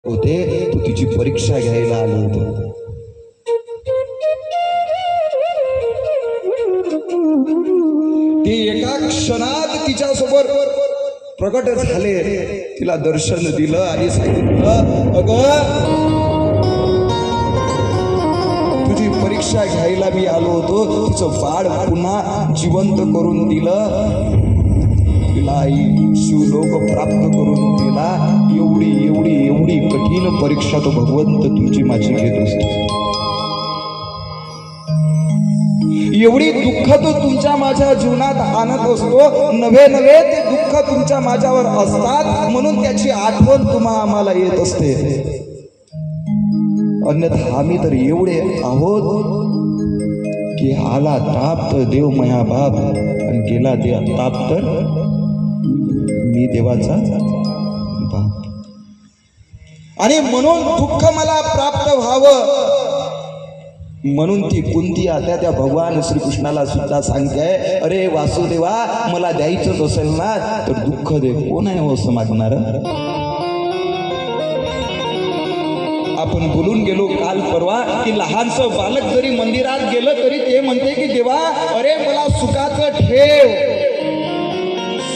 होते तू तिची परीक्षा घ्यायला आलो होतो. ती एका क्षणात तिच्या सोबत प्रकट झाले, तिला दर्शन दिलं आणि सांगितलं, अगं तुझी परीक्षा घ्यायला मी आलो होतो. तिचं बाळ पुन्हा जिवंत करून दिलं, तिला आई शिवलोक प्राप्त करून दिला. एवढी एवढी एवढी कठीण परीक्षा तो भगवंत तुमची माझी घेत असतो. एवढी दुःख तो तुमच्या माझ्या जीवनात आणत असतो. नवे नवे ते दुःख तुमच्या माझ्यावर असतात, म्हणून त्याची आठवण तुम्हा आम्हाला येत असते. अन्यथा आम्ही तर एवढे आहोत की आला ताप तर देव मया बाप, आणि गेला दे ताप तर मी देवाचा बाप. आणि म्हणून दुःख मला प्राप्त व्हावं म्हणून ती कुंती आता त्या भगवान श्रीकृष्णाला सुद्धा सांगते, अरे वासुदेवा मला द्यायचंच असेल ना तर दुःख दे. कोण आहे असं मागणार? आपण बोलून गेलो काल परवा की लहानसं बालक जरी मंदिरात गेलं तरी ते म्हणते की देवा अरे मला सुखाचं ठेव.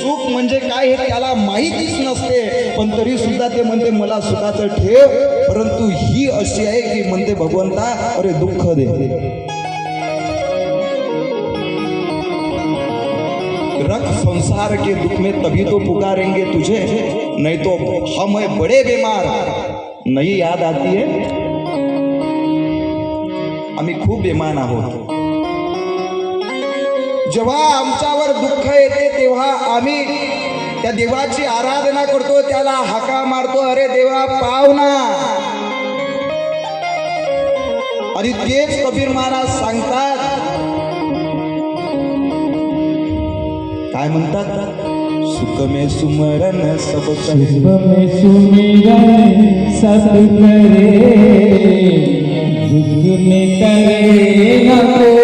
सुख म्हणजे काय हे त्याला माहितीच नसते, पण तरी सुद्धा ते म्हणते मला सुखाचं ठेव. परंतु ही अशी आहे की म्हणते भगवंता अरे दुःख दे. रख संसार के दुख में तभी तो पुकारेंगे तुझे, नहीं तो हम है बड़े बीमार. नहीं याद आती है? आम्ही खूप बेमान आहोत. जेव्हा आमच्यावर दुःख येते तेव्हा आम्ही त्या देवाची आराधना करतो, त्याला हाका मारतो, अरे देवा पाव ना. आणि तेच कबीर महाराज सांगतात, काय म्हणतात? सुख में सुमरन सब में सुमिरन सब करे, दुख में करे न जो